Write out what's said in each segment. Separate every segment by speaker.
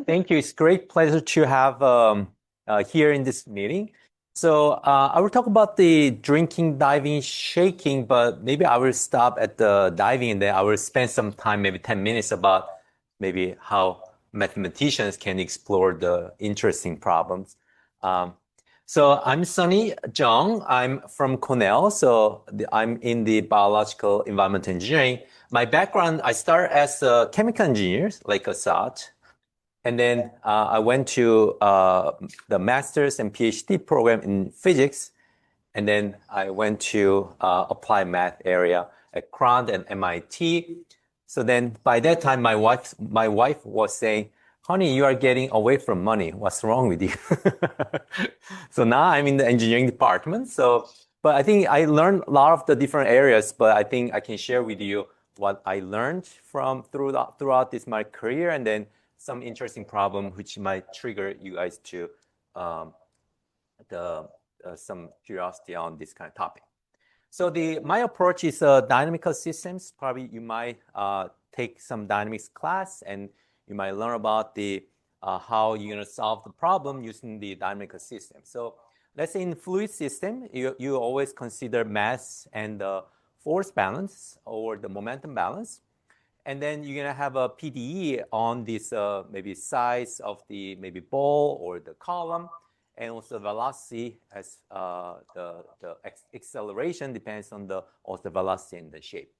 Speaker 1: Thank you. It's great pleasure to have here in this meeting. So I will talk about the drinking, diving, shaking, but maybe I will stop at the diving and then I will spend some time, maybe 10 minutes about maybe how mathematicians can explore the interesting problems. So I'm Sunny Jung. I'm from Cornell. So I'm in the biological environmental engineering. My background, I started as a chemical engineer, like a SAT. And then I went to the master's and PhD program in physics. And then I went to applied math area at Crown and MIT. So then by that time, my wife was saying, honey, you are getting away from money. What's wrong with you? So now I'm in the engineering department. But I think I learned a lot of the different areas, but I think I can share with you what I learned throughout my career, and then some interesting problem which might trigger you guys to some curiosity on this kind of topic. So my approach is dynamical systems. Probably you might take some dynamics class and you might learn about how you're going to solve the problem using the dynamical system. So let's say in fluid system, you always consider mass and the force balance or the momentum balance. And then you're going to have a PDE on this maybe size of the maybe ball or the column, and also velocity as the acceleration depends on the velocity and the shape.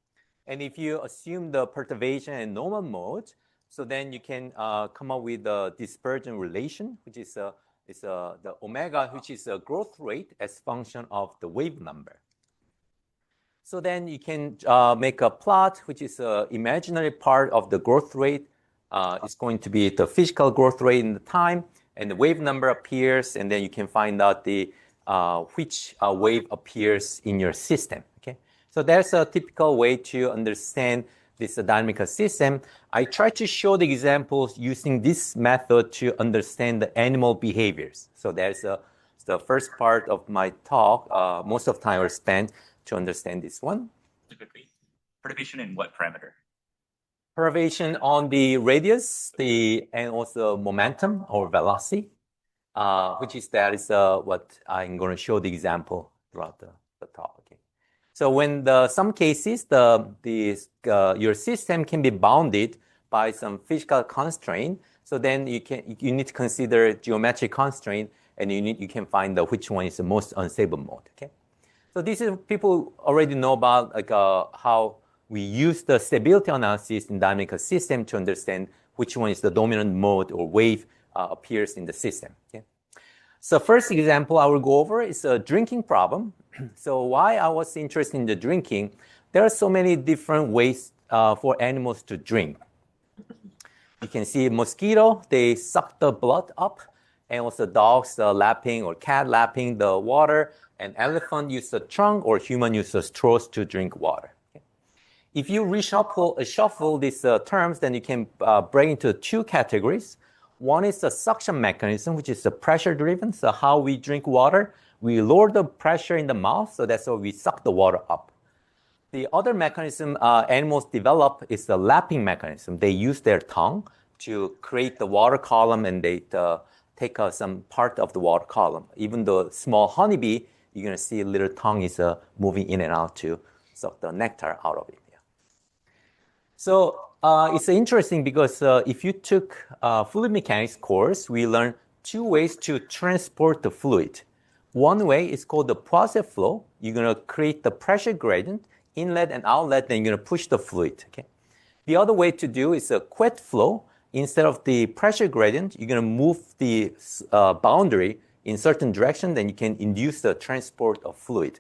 Speaker 1: And if you assume the perturbation and normal mode, so then you can come up with the dispersion relation, which is the omega, which is a growth rate as function of the wave number. So then you can make a plot, which is an imaginary part of the growth rate. It's going to be the physical growth rate in the time, and the wave number appears, and then you can find out which wave appears in your system. Okay, so that's a typical way to understand this dynamical system. I try to show the examples using this method to understand the animal behaviors. So that's the first part of my talk. Most of the time I spend to understand this one.
Speaker 2: Perturbation in what parameter?
Speaker 1: Perturbation on the radius, and also momentum or velocity, which is what I'm going to show the example throughout the talk. Okay. So when some cases your system can be bounded by some physical constraint, so then you need to consider geometric constraint, and you can find which one is the most unstable mode. Okay. So this is people already know about how we use the stability analysis in dynamical system to understand which one is the dominant mode or wave appears in the system. Okay? So first example I will go over is a drinking problem. So why I was interested in the drinking, there are so many different ways for animals to drink. You can see mosquito, they suck the blood up, and also dogs lapping or cat lapping the water. An elephant uses a trunk, or human uses straws to drink water. Okay. If you shuffle these terms, then you can break into two categories. One is the suction mechanism, which is the pressure driven. So how we drink water, we lower the pressure in the mouth, so that's how we suck the water up. The other mechanism animals develop is the lapping mechanism. They use their tongue to create the water column, and they take some part of the water column. Even the small honeybee, you're going to see a little tongue is moving in and out to suck the nectar out of it. Yeah. So it's interesting because if you took fluid mechanics course, we learned two ways to transport the fluid. One way is called the positive flow. You're going to create the pressure gradient, inlet and outlet, then you're going to push the fluid. Okay. The other way to do is a quiet flow. Instead of the pressure gradient, you're going to move the boundary in certain direction, then you can induce the transport of fluid.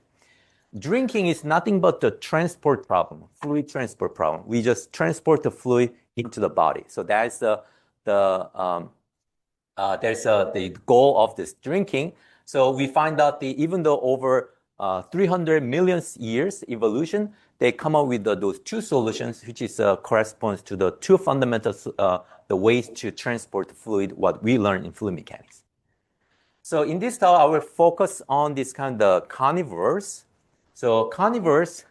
Speaker 1: Drinking is nothing but the transport problem, fluid transport problem. We just transport the fluid into the body. So that's the goal of this drinking. So we find out even though over 300 million years evolution, they come up with those two solutions, which is corresponds to the two fundamentals, the ways to transport fluid, what we learn in fluid mechanics. So in this talk, I will focus on this kind of carnivores. So carnivores,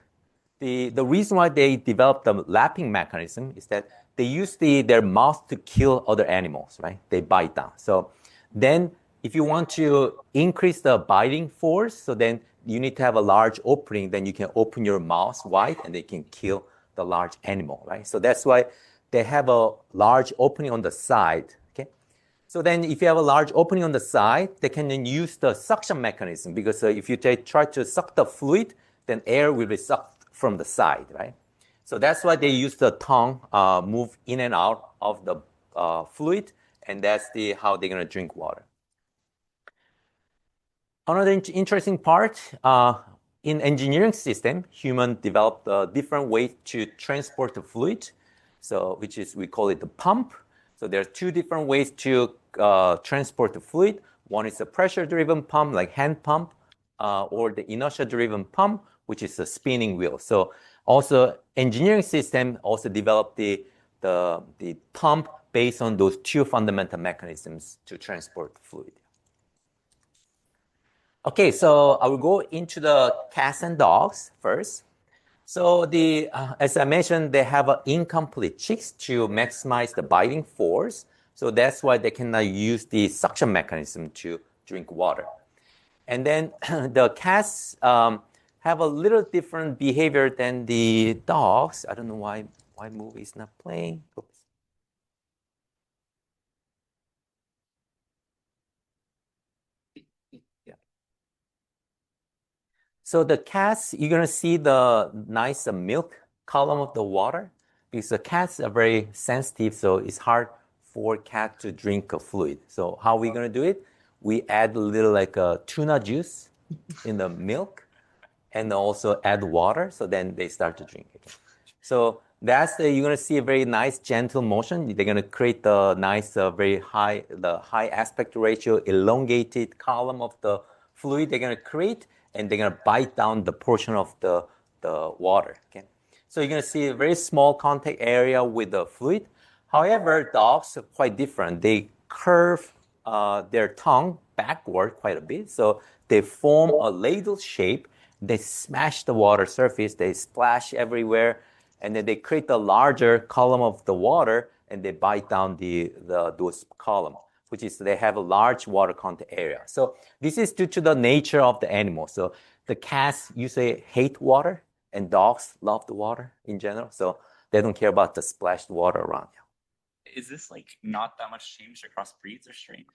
Speaker 1: the reason why they developed the lapping mechanism is that they use their mouth to kill other animals, right? They bite down. So then if you want to increase the biting force, so then you need to have a large opening, then you can open your mouth wide and they can kill the large animal, right? So that's why they have a large opening on the side, okay? So then if you have a large opening on the side, they can then use the suction mechanism because if you try to suck the fluid, then air will be sucked from the side, right? So that's why they use the tongue move in and out of the fluid, and that's how they're going to drink water. Another interesting part, in engineering system, human developed different ways to transport the fluid, so we call it the pump. So there are two different ways to transport the fluid. One is a pressure-driven pump, like hand pump, or the inertia-driven pump, which is a spinning wheel. So also, engineering system also developed the pump based on those two fundamental mechanisms to transport the fluid. Okay, so I will go into the cats and dogs first. So as I mentioned, they have incomplete cheeks to maximize the biting force. So that's why they cannot use the suction mechanism to drink water. And then the cats have a little different behavior than the dogs. I don't know why movie is not playing. Oops. So the cats, you're going to see the nice milk column of the water because the cats are very sensitive, so it's hard for cat to drink a fluid. So how are we going to do it? We add a little like a tuna juice in the milk and also add water, so then they start to drink it. So you're going to see a very nice gentle motion. They're going to create the nice, very high aspect ratio, elongated column of the fluid they're going to create, and they're going to bite down the portion of the water. Okay, so you're going to see a very small contact area with the fluid. However, dogs are quite different. They curve their tongue backward quite a bit, so they form a ladle shape. They smash the water surface. They splash everywhere, and then they create a larger column of the water, and they bite down those columns, which is they have a large water contact area. So this is due to the nature of the animal. So the cats usually hate water, and dogs love the water in general. So they don't care about the splashed water around.
Speaker 2: Is this like not that much changed across breeds or strains?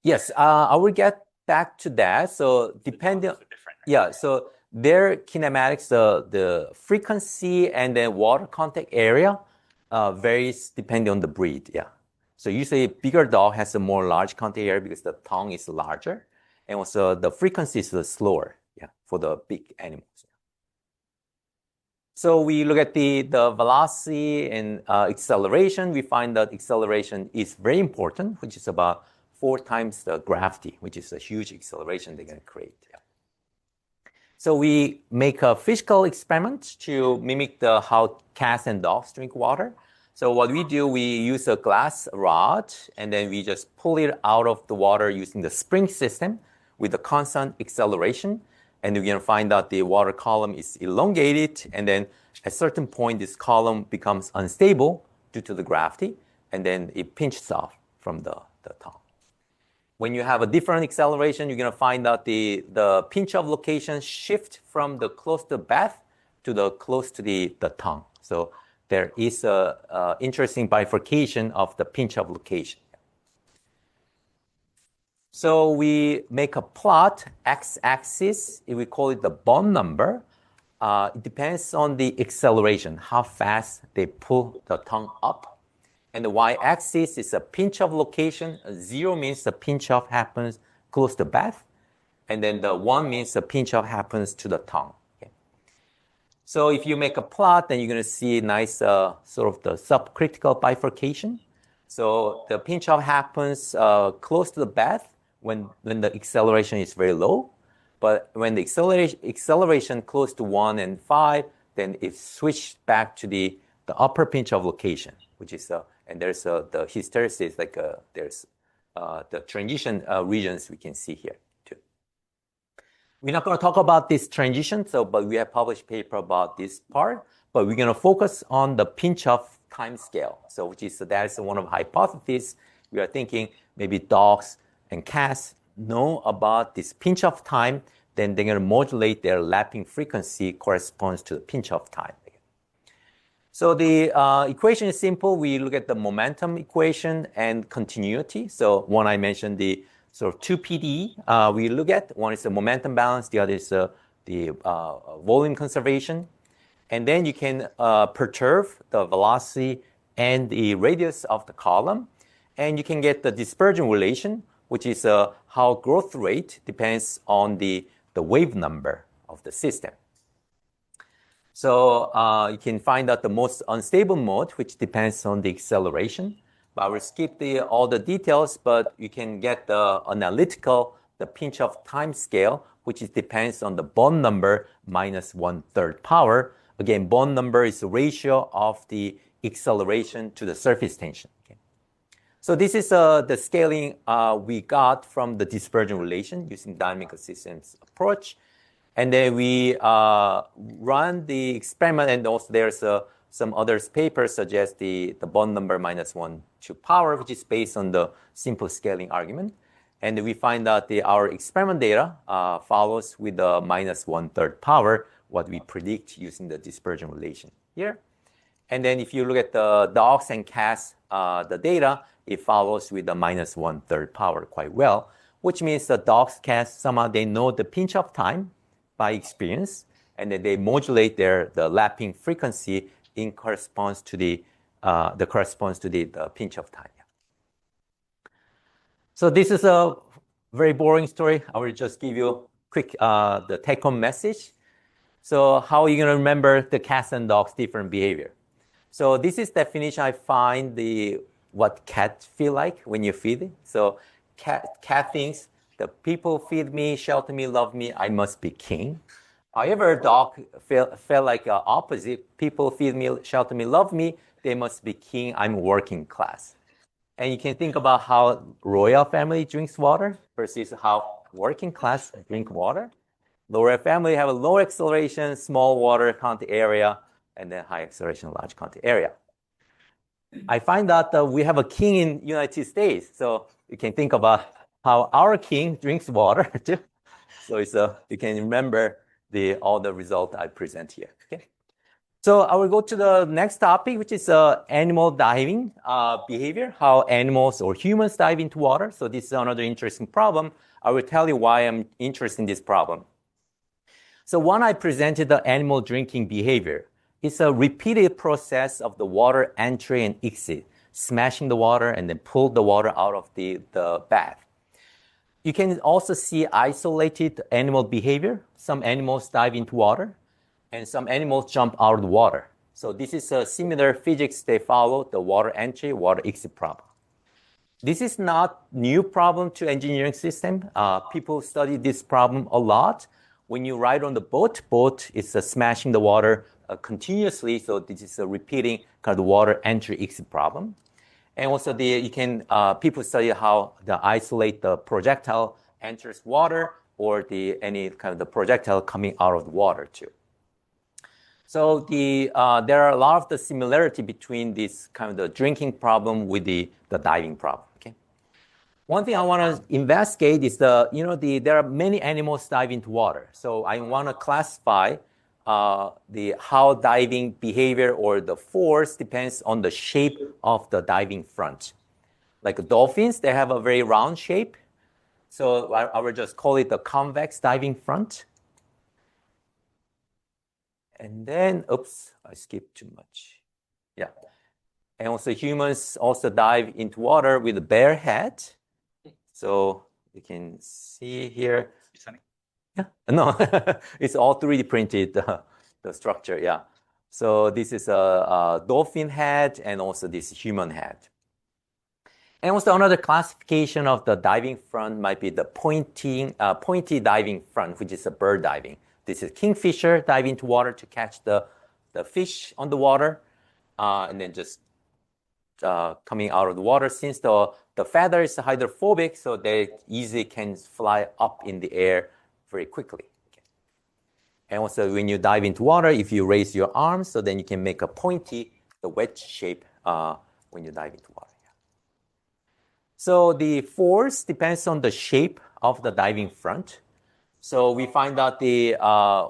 Speaker 1: Yes, I will get back to that. So depending,
Speaker 2: different, right?
Speaker 1: yeah. So their kinematics, the frequency and the water contact area varies depending on the breed. Yeah. So usually a bigger dog has a more large contact area because the tongue is larger, and also the frequency is slower. Yeah, for the big animals. So we look at the velocity and acceleration. We find that acceleration is very important, which is about 4 times the gravity, which is a huge acceleration they're going to create. Yeah. So we make a physical experiment to mimic how cats and dogs drink water. So what we do, we use a glass rod, and then we just pull it out of the water using the spring system with a constant acceleration. And we're going to find out the water column is elongated, and then at a certain point, this column becomes unstable due to the gravity, and then it pinches off from the tongue. When you have a different acceleration, you're going to find out the pinch-off location shift from the close to the bath to the close to the tongue. So there is a interesting bifurcation of the pinch-off location. So we make a plot, x-axis, we call it the bond number. It depends on the acceleration, how fast they pull the tongue up. And the y-axis is a pinch-off location. 0 means the pinch-off happens close to the bath. And then the 1 means the pinch-off happens to the tongue. Okay. So if you make a plot, then you're going to see a nice sort of the subcritical bifurcation. So the pinch-off happens close to the bath when the acceleration is very low. But when the acceleration close to 1 and 5, then it switched back to the upper pinch-off location, which is and there's the hysteresis, like there's the transition regions we can see here too. We're not going to talk about this transition, but we have published paper about this part. But we're going to focus on the pinch-off time scale. So that is one of the hypotheses. We are thinking maybe dogs and cats know about this pinch of time, then they're going to modulate their lapping frequency corresponds to the pinch of time. So the equation is simple. We look at the momentum equation and continuity. So one I mentioned, the sort of two PDE we look at. One is the momentum balance. The other is the volume conservation. And then you can perturb the velocity and the radius of the column. And you can get the dispersion relation, which is how growth rate depends on the wave number of the system. So you can find out the most unstable mode, which depends on the acceleration. But I will skip all the details, but you can get the analytical, the pinch of time scale, which depends on the bond number minus 1/3 power. Again, bond number is the ratio of the acceleration to the surface tension. Okay. So this is the scaling we got from the dispersion relation using dynamical systems approach. And then we run the experiment, and also there's some other papers suggest the bond number minus 1/2 power, which is based on the simple scaling argument. And we find out our experiment data follows with the minus 1/3 power, what we predict using the dispersion relation here. And then if you look at the dogs and cats, the data, it follows with the minus 1/3 power quite well, which means the dogs, cats, somehow they know the pinch of time by experience, and then they modulate the lapping frequency in corresponds to the pinch of time. So this is a very boring story. I will just give you quick the take-home message. So how are you going to remember the cats and dogs' different behavior? So this is definition I find what cats feel like when you feed it. So cat thinks the people feed me, shelter me, love me, I must be king. However, dog felt like opposite. People feed me, shelter me, love me, they must be king, I'm working class. And you can think about how royal family drinks water versus how working class drink water. The royal family have a low acceleration, small water content area, and then high acceleration, large content area. I find that we have a king in United States, so you can think about how our king drinks water too. So you can remember all the results I present here. Okay. So I will go to the next topic, which is animal diving behavior, how animals or humans dive into water. So this is another interesting problem. I will tell you why I'm interested in this problem. So when I presented the animal drinking behavior, it's a repeated process of the water entry and exit, smashing the water and then pull the water out of the bath. You can also see isolated animal behavior. Some animals dive into water, and some animals jump out of the water. So this is a similar physics they follow, the water entry, water exit problem. This is not new problem to engineering system. People study this problem a lot. When you ride on the boat is smashing the water continuously. So this is a repeating kind of water entry exit problem. And also people study how the isolate the projectile enters water or any kind of the projectile coming out of the water too. So there are a lot of the similarity between this kind of the drinking problem with the diving problem. Okay. One thing I want to investigate is there are many animals dive into water. So I want to classify how diving behavior or the force depends on the shape of the diving front. Like dolphins, they have a very round shape. So I will just call it the convex diving front. And then, oops, I skipped too much. Yeah. And also humans also dive into water with a bare head. So you can see here. Yeah, no, it's all 3D printed, the structure, yeah. So this is a dolphin head and also this human head. And also another classification of the diving front might be the pointy diving front, which is a bird diving. This is kingfisher dive into water to catch the fish on the water, and then just coming out of the water. Since the feather is hydrophobic, so they easily can fly up in the air very quickly. Okay. And also when you dive into water, if you raise your arms, so then you can make a pointy the wedge shape when you dive into water. Yeah. So the force depends on the shape of the diving front. So we find out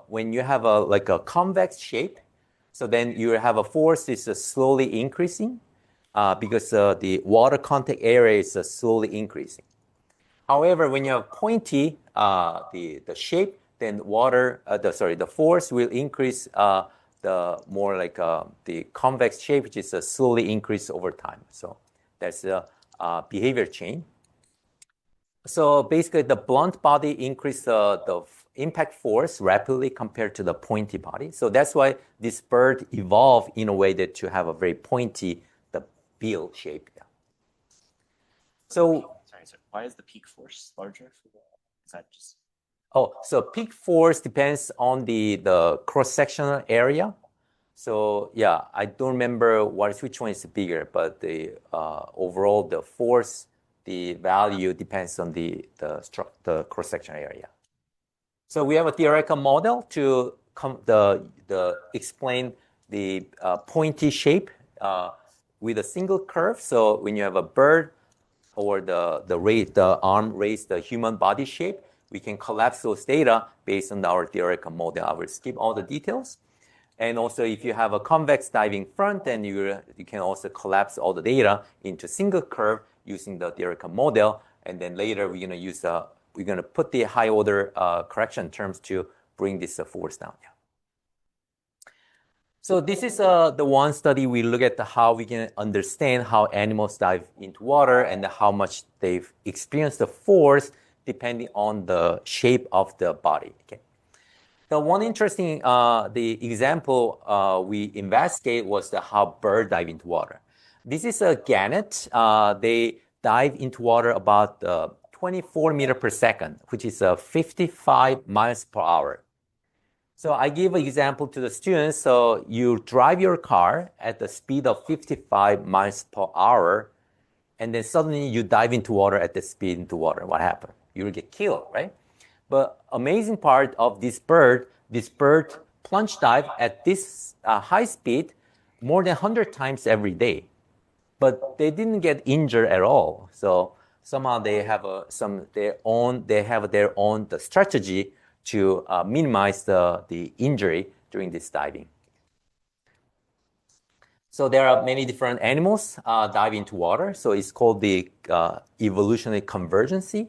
Speaker 1: when you have a convex shape, so then you have a force is slowly increasing because the water contact area is slowly increasing. However, when you have pointy the shape, then the force will increase the more like the convex shape, which is slowly increase over time. So that's a behavior change. So basically, the blunt body increases the impact force rapidly compared to the pointy body. So that's why this bird evolved in a way that to have a very pointy, the bill shape. Yeah. So
Speaker 2: why is the peak force larger? Is that just?
Speaker 1: Oh, so peak force depends on the cross-sectional area. So yeah, I don't remember which one is bigger, but the overall the force, the value depends on the cross-sectional area. So we have a theoretical model to explain the pointy shape with a single curve. So when you have a bird or the arm raised the human body shape, we can collapse those data based on our theoretical model. I will skip all the details. And also, if you have a convex diving front, then you can also collapse all the data into single curve using the theoretical model. And then later, we're going to put the high order correction terms to bring this force down. Yeah. So this is the one study we look at how we can understand how animals dive into water and how much they've experienced the force depending on the shape of the body. Okay. The one interesting the example we investigate was how birds dive into water. This is a gannet. They dive into water about 24 meters per second, which is 55 miles per hour. So I give an example to the students. So you drive your car at the speed of 55 miles per hour, and then suddenly you dive into water at the speed into water. What happened? You will get killed, right? But amazing part of this bird plunge dive at this high speed more than 100 times every day. But they didn't get injured at all. So somehow they have their own strategy to minimize the injury during this diving. So there are many different animals dive into water. So it's called the evolutionary convergency.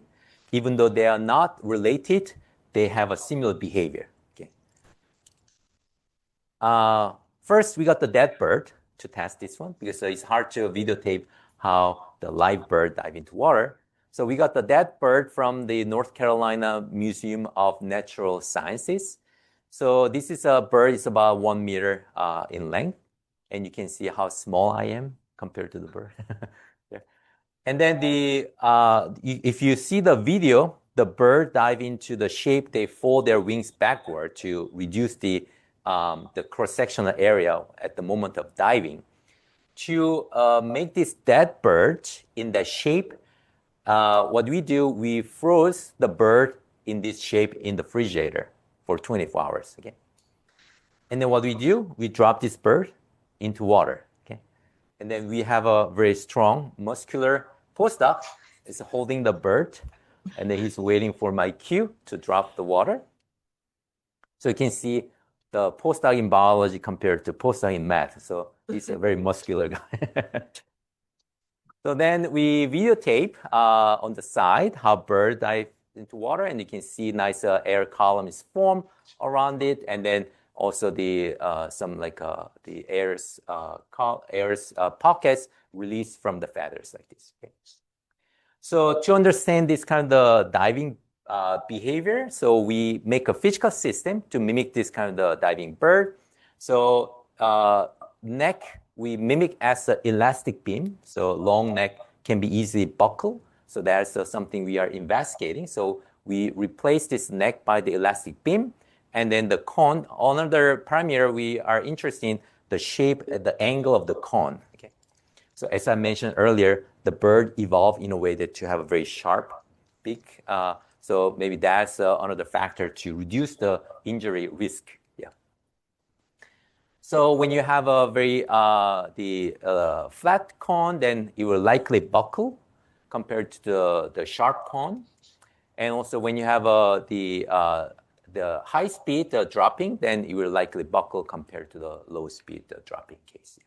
Speaker 1: Even though they are not related, they have a similar behavior. Okay. First, we got the dead bird to test this one because it's hard to videotape how the live bird dive into water. So we got the dead bird from the North Carolina Museum of Natural Sciences. So this is a bird, it's about 1 meter in length. And you can see how small I am compared to the bird. Yeah. And then if you see the video, the bird dive into the shape, they fold their wings backward to reduce the cross-sectional area at the moment of diving. To make this dead bird in that shape, what we do, we froze the bird in this shape in the refrigerator for 24 hours. Okay. And then what we do, we drop this bird into water. Okay. And then we have a very strong muscular postdoc is holding the bird, and then he's waiting for my cue to drop the water. So you can see the postdoc in biology compared to postdoc in math. So he's a very muscular guy. So then we videotape on the side how bird dive into water, and you can see nice air column is formed around it, and then also the airs pockets released from the feathers like this. Okay. So to understand this kind of diving behavior, so we make a physical system to mimic this kind of diving bird. So neck we mimic as an elastic beam. So long neck can be easily buckled. So that's something we are investigating. So we replace this neck by the elastic beam. And then the cone, another parameter we are interested in the shape, the angle of the cone. Okay. So as I mentioned earlier, the bird evolved in a way that to have a very sharp beak. So maybe that's another factor to reduce the injury risk. Yeah. So when you have a very flat cone, then it will likely buckle compared to the sharp cone. And also when you have the high speed dropping, then it will likely buckle compared to the low speed dropping case.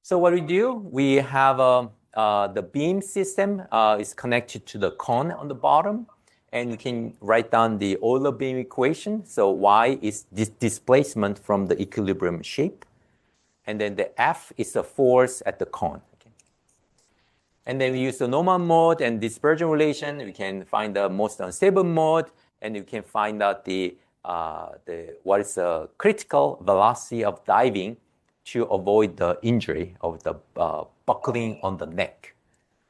Speaker 1: So what we do, we have the beam system is connected to the cone on the bottom, and you can write down the Euler beam equation. So Y is this displacement from the equilibrium shape, and then the F is the force at the cone. Okay. And then we use the normal mode and dispersion relation. We can find the most unstable mode, and you can find out what is the critical velocity of diving to avoid the injury of the buckling on the neck.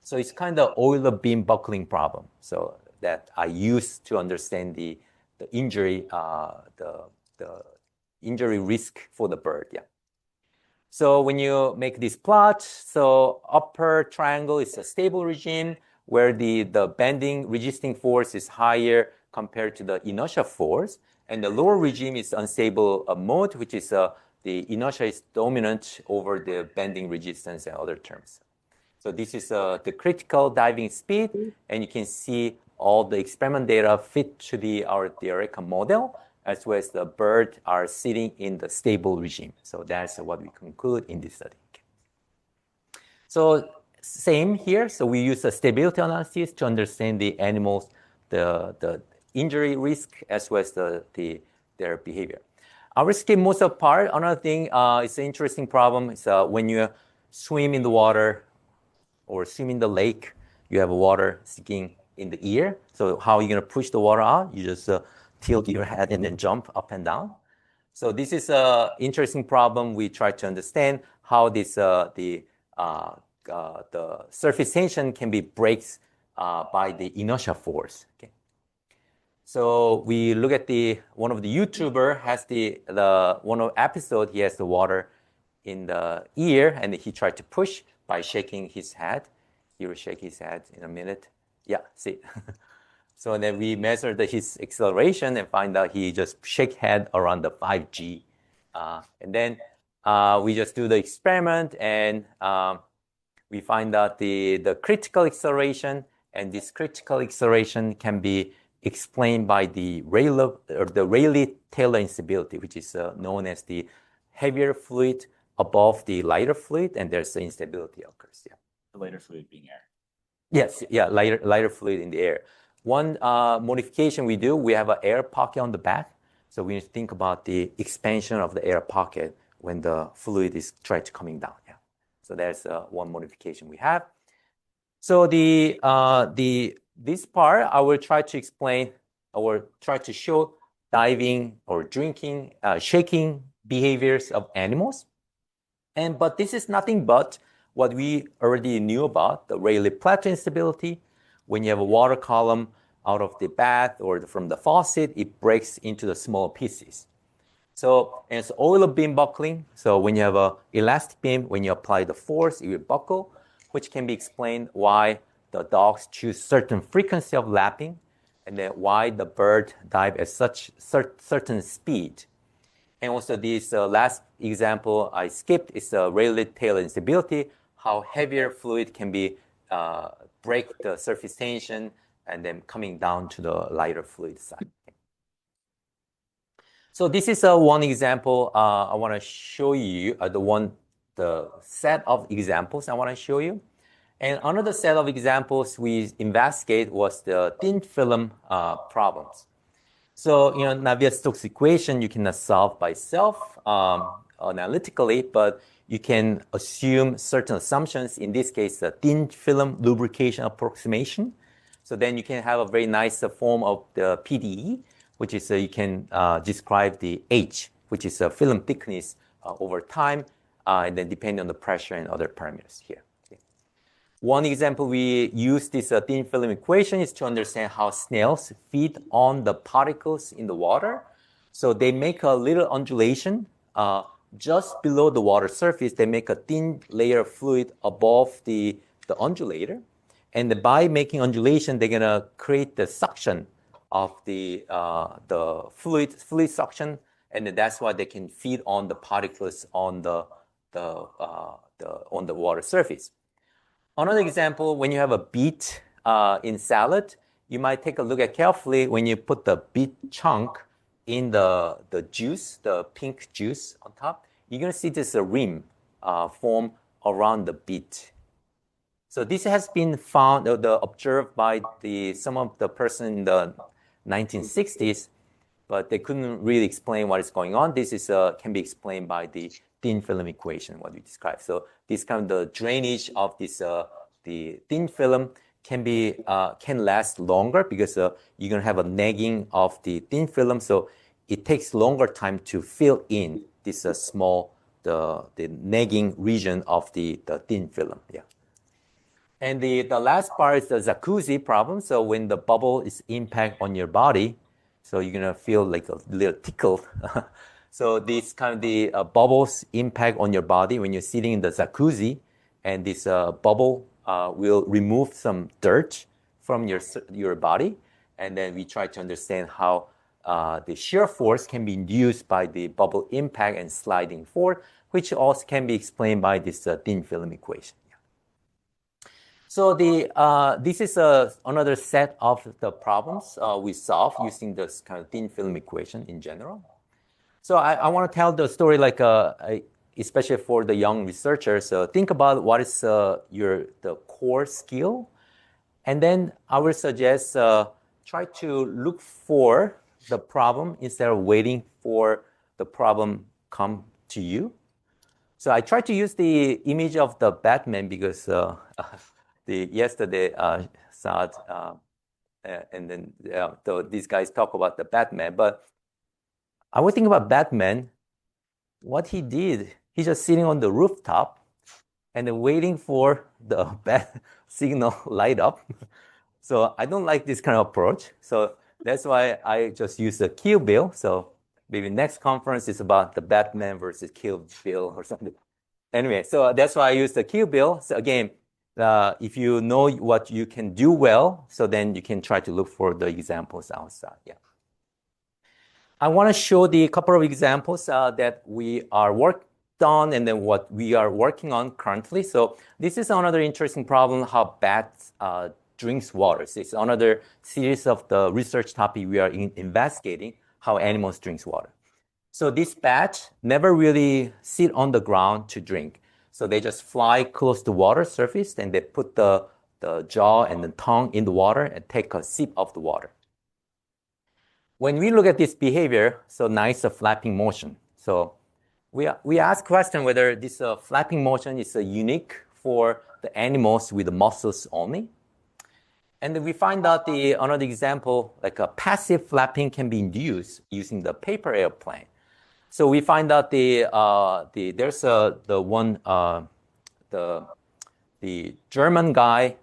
Speaker 1: So it's kind of Euler beam buckling problem. So that I use to understand the injury injury risk for the bird. Yeah. So when you make this plot, so upper triangle is a stable regime where the bending resisting force is higher compared to the inertia force, and the lower regime is unstable mode, which is the inertia is dominant over the bending resistance and other terms. So this is the critical diving speed, and you can see all the experiment data fit to our theoretical model, as well as the bird are sitting in the stable regime. So that's what we conclude in this study. So same here. So we use a stability analysis to understand the animals, the injury risk, as well as their behavior. I will skip most of the part. Another thing, it's an interesting problem. Is when you swim in the water or swim in the lake, you have water sticking in the ear. So how are you going to push the water out? You just tilt your head and then jump up and down. So this is an interesting problem. We try to understand how this the surface tension can be breaks by the inertia force. Okay. So we look at one of the YouTuber has one of episode, he has the water in the ear, and he tried to push by shaking his head. He will shake his head in a minute. Yeah, see. So then we measured his acceleration and find out he just shake head around the 5G. And then we just do the experiment, and we find out the critical acceleration, and this critical acceleration can be explained by the Rayleigh-Taylor instability, which is known as the heavier fluid above the lighter fluid, and there's the instability occurs. Yeah.
Speaker 2: The lighter fluid being air.
Speaker 1: Yes, yeah, lighter fluid in the air. One modification we do, we have an air pocket on the back. So we think about the expansion of the air pocket when the fluid is tried to coming down. Yeah. So that's one modification we have. So this part, I will try to explain or try to show diving or drinking, shaking behaviors of animals. But this is nothing but what we already knew about, the Rayleigh plateau instability. When you have a water column out of the bath or from the faucet, it breaks into the small pieces. So and it's Euler beam buckling. So when you have an elastic beam, when you apply the force, it will buckle, which can be explained why the dogs choose certain frequency of lapping, and then why the bird dive at such certain speed. And also this last example I skipped is Rayleigh-Taylor instability, how heavier fluid can be break the surface tension and then coming down to the lighter fluid side. So this is one example I want to show you, the set of examples I want to show you. And another set of examples we investigate was the thin film problems. So, Navier-Stokes equation you cannot solve by itself analytically, but you can assume certain assumptions. In this case, the thin film lubrication approximation. So then you can have a very nice form of the PDE, which is you can describe the H, which is a film thickness over time, and then depending on the pressure and other parameters here. One example we use this thin film equation is to understand how snails feed on the particles in the water. So they make a little undulation just below the water surface. They make a thin layer of fluid above the undulator. And by making undulation, they're going to create the suction of the fluid suction. and then that's why they can feed on the particles on the water surface. Another example, when you have a beet in salad, you might take a look at carefully when you put the beet chunk in the juice, the pink juice on top, you're going to see this rim form around the beet. So this has been found, observed by some of the person in the 1960s, but they couldn't really explain what is going on. This can be explained by the thin film equation, what we described. So this kind of the drainage of this the thin film can last longer because you're going to have a nagging of the thin film. So it takes longer time to fill in this small the nagging region of the thin film. Yeah. And the last part is the jacuzzi problem. So when the bubble is impact on your body, so you're gonna feel like a little tickle. So this kind of the bubbles impact on your body when you're sitting in the jacuzzi, and this bubble will remove some dirt from your body. And then we try to understand how the shear force can be induced by the bubble impact and sliding forward, which also can be explained by this thin film equation. So this is another set of the problems we solve using this kind of thin film equation in general. So I want to tell the story like especially for the young researchers. So think about what is the core skill, and then I would suggest try to look for the problem instead of waiting for the problem come to you. So I tried to use the image of the Batman because yesterday saw it, and then these guys talk about the Batman. But I was thinking about Batman. What he did, he's just sitting on the rooftop and then waiting for the bat signal light up. So I don't like this kind of approach. So that's why I just use the Kill Bill. So maybe next conference is about the Batman versus Kill Bill or something. Anyway, so that's why I use the Kill Bill. So again, if you know what you can do well, so then you can try to look for the examples outside. Yeah. I want to show the couple of examples that we are worked on and then what we are working on currently. So this is another interesting problem, how bats drinks water. So it's another series of the research topic we are investigating, how animals drinks water. So this bat never really sit on the ground to drink. So they just fly close to the water surface and they put the jaw and the tongue in the water and take a sip of the water. When we look at this behavior, so now it's a flapping motion. So we ask question whether this flapping motion is unique for the animals with the muscles only. And then we find out another example, like a passive flapping can be induced using the paper airplane. So we find out there's the German guy.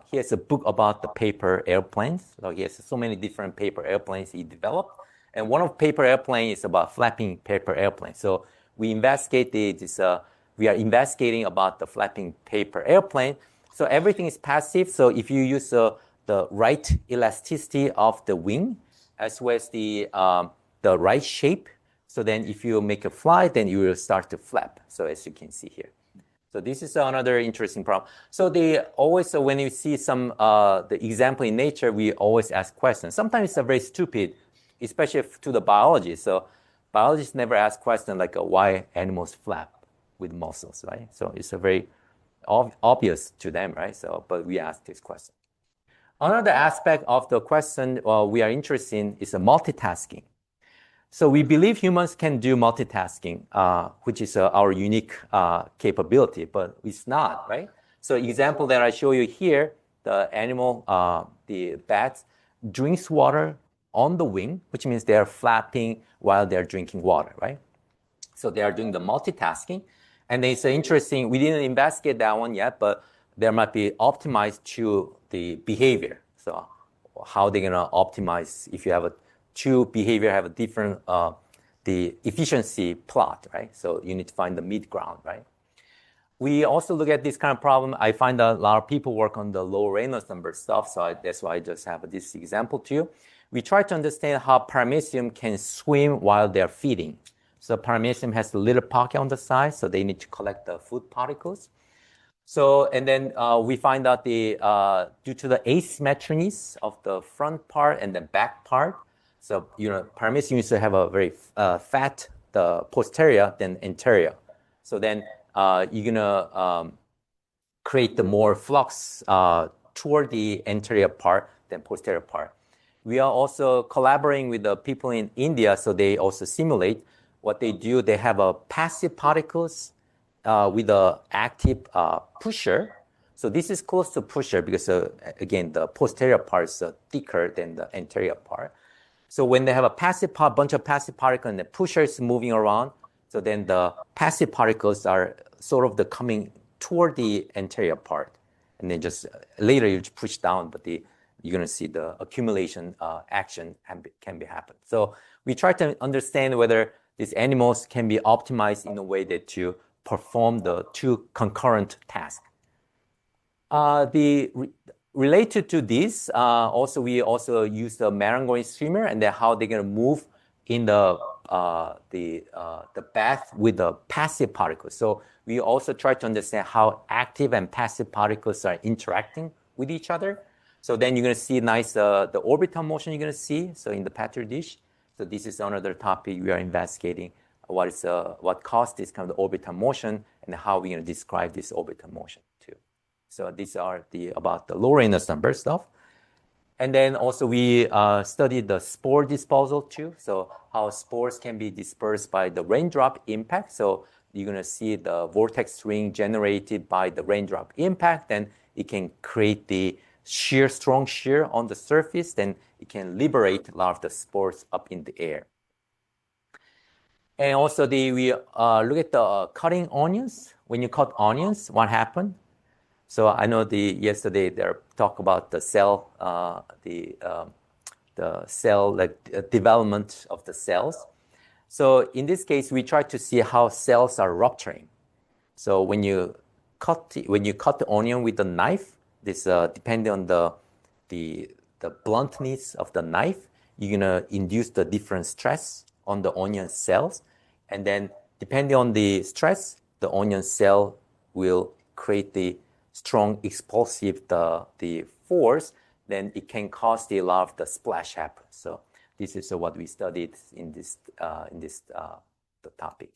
Speaker 1: He has a book about the paper airplanes. So he has so many different paper airplanes he developed, and one of paper airplane is about flapping paper airplane. So we investigate we are investigating about the flapping paper airplane. So everything is passive. So if you use the right elasticity of the wing as well as the right shape. So then if you make a fly, then you will start to flap. So as you can see here. So this is another interesting problem. So when you see some the example in nature, we always ask questions. Sometimes it's very stupid, especially to the biologists. So biologists never ask questions like why animals flap with muscles, right? So it's a very obvious to them, right? So, but we ask this question. Another aspect of the question we are interested in is multitasking. So we believe humans can do multitasking, which is our unique capability, but it's not, right? So example that I show you here, the animal, the bat drinks water on the wing, which means they are flapping while they're drinking water, right? So they are doing the multitasking. And it's interesting, we didn't investigate that one yet, but there might be optimized to the behavior. So how they're gonna optimize if you have two behavior have a different the efficiency plot, right? So you need to find the mid ground, right? We also look at this kind of problem. I find that a lot of people work on the low Reynolds number stuff, so that's why I just have this example to you. we try to understand how paramecium can swim while they're feeding. So paramecium has a little pocket on the side, so they need to collect the food particles. So, and then we find out due to the asymmetries of the front part and the back part, so, paramecium used to have a very fat, the posterior than anterior. So then you're gonna create the more flux toward the anterior part than posterior part. We are also collaborating with the people in India, so they also simulate what they do. They have a passive particles with a active pusher. So this is close to pusher because again, the posterior part is thicker than the anterior part. So when they have a bunch of passive particles and the pusher is moving around, so then the passive particles are sort of coming toward the anterior part. And then just later you push down, but you're going to see the accumulation action can be happen. So we try to understand whether these animals can be optimized in a way that to perform the two concurrent tasks. Related to this, we also use the Marangoni streamer and then how they're going to move in the bath with the passive particles. So we also try to understand how active and passive particles are interacting with each other. So then you're going to see nice the orbital motion you're going to see. So in the Petri dish. So this is another topic we are investigating. What caused this kind of orbital motion and how we're going to describe this orbital motion too. So these are about the low Reynolds number stuff. And then also we studied the spore disposal too. So how spores can be dispersed by the raindrop impact. So you're going to see the vortex ring generated by the raindrop impact. Then it can create the strong shear on the surface. Then it can liberate a lot of the spores up in the air. And also we look at the cutting onions. When you cut onions, what happened? So I know yesterday they talk about the cell, the cell development of the cells. So in this case, we try to see how cells are rupturing. So when you cut the onion with a knife, this depending on the bluntness of the knife, you're gonna induce the different stress on the onion cells, and then depending on the stress, the onion cell will create the strong explosive the force, then it can cause a lot of the splash happen. So this is what we studied in this the topic.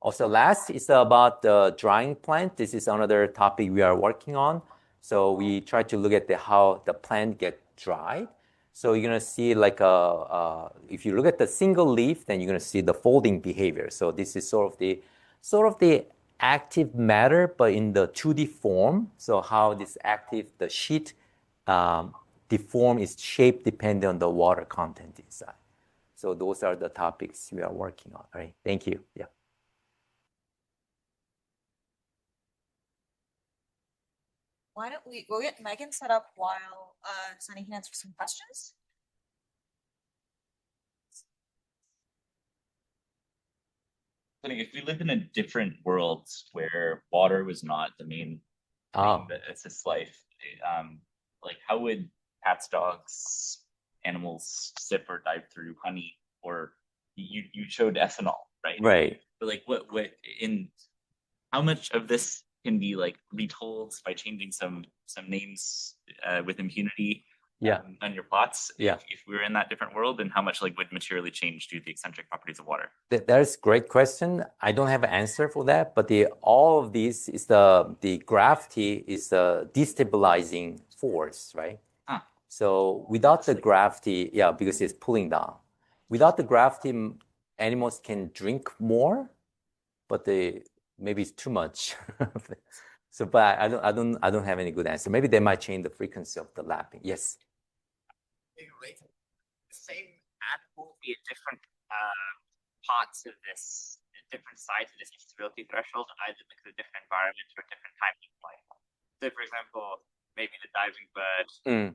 Speaker 1: Also, last is about the drying plant. This is another topic we are working on. So we try to look at how the plant get dried. So you're gonna see if you look at the single leaf, then you're gonna see the folding behavior. So this is sort of the active matter, but in the 2D form. So how this the sheet deform its shape depending on the water content inside. So those are the topics we are working on. All right, thank you. Yeah.
Speaker 3: Why don't we'll get Megan set up while Sunny can answer some questions?
Speaker 2: If we lived in a different world where water was not the main thing that assists life, how would cats, dogs, animals sip or dive through honey? Or you showed ethanol, right?
Speaker 1: Right.
Speaker 2: But how much of this can be retold by changing some names with impunity? On your plots, if we were in that different world, and how much would materially change due to the eccentric properties of water?
Speaker 1: That is a great question. I don't have an answer for that, but all of this is the gravity is the destabilizing force, right? So without the gravity, because it's pulling down. Without the gravity, animals can drink more, but maybe it's too much. So, but I don't have any good answer. Maybe they might change the frequency of the lapping. Yes.
Speaker 4: The same animal be at different parts of this, different sides of this instability threshold, either because of different environments or different times of life. So, for example, maybe the diving bird,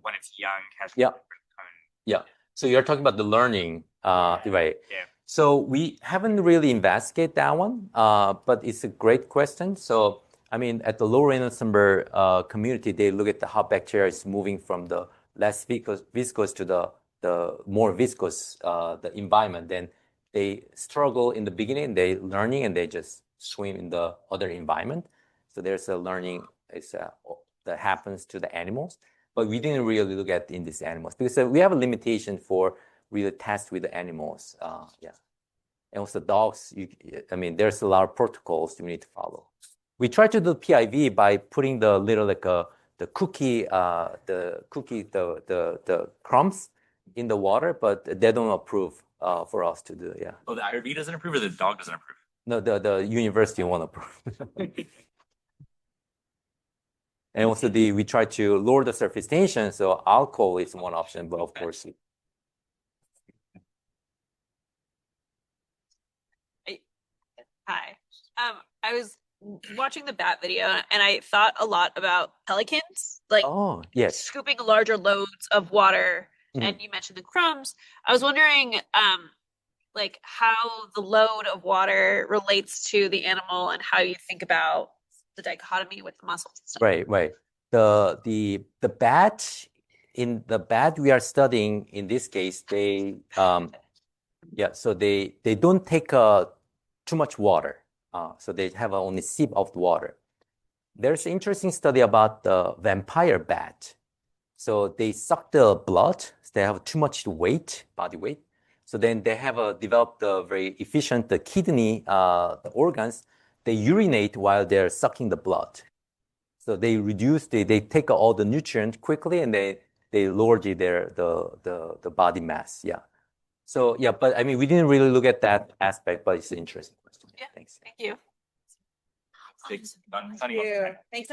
Speaker 4: when it's young, has a different tone.
Speaker 1: Yeah. So you're talking about the learning, right?
Speaker 4: Yeah.
Speaker 1: So we haven't really investigated that one, but it's a great question. So, I mean, at the low Reynolds number community, they look at how bacteria is moving from the less viscous to the the more viscous the environment, then they struggle in the beginning, they learning, and they just swim in the other environment. So there's a learning that happens to the animals, but we didn't really look at in these animals because we have a limitation for really test with the animals. Yeah, and also dogs. I mean, there's a lot of protocols you need to follow. We try to do PIV by putting the little the crumbs in the water, but they don't approve for us to do. Yeah.
Speaker 2: Oh, the IRB doesn't approve, or the dog doesn't approve?
Speaker 1: No, the university won't approve. And also we try to lower the surface tension, so alcohol is one option, but of course.
Speaker 5: Hi. I was watching the bat video and I thought a lot about pelicans, like
Speaker 1: Oh, yes.
Speaker 5: scooping larger loads of water. And you mentioned the crumbs. I was wondering, like how the load of water relates to the animal and how you think about the dichotomy with the muscles and stuff.
Speaker 1: Right. The bat, in the bat we are studying in this case, they so they don't take too much water. So they have only sip of the water. There's an interesting study about the vampire bat. So they suck the blood. So they have too much weight, body weight. So then they have developed a very efficient kidney the organs. They urinate while they're sucking the blood. So they take all the nutrients quickly, and they lower the body mass. Yeah. So yeah, but I mean, we didn't really look at that aspect, but it's an interesting question.
Speaker 5: Yeah.
Speaker 1: Thanks.
Speaker 5: Thank you.
Speaker 2: Thanks.
Speaker 3: Thank you. Thanks.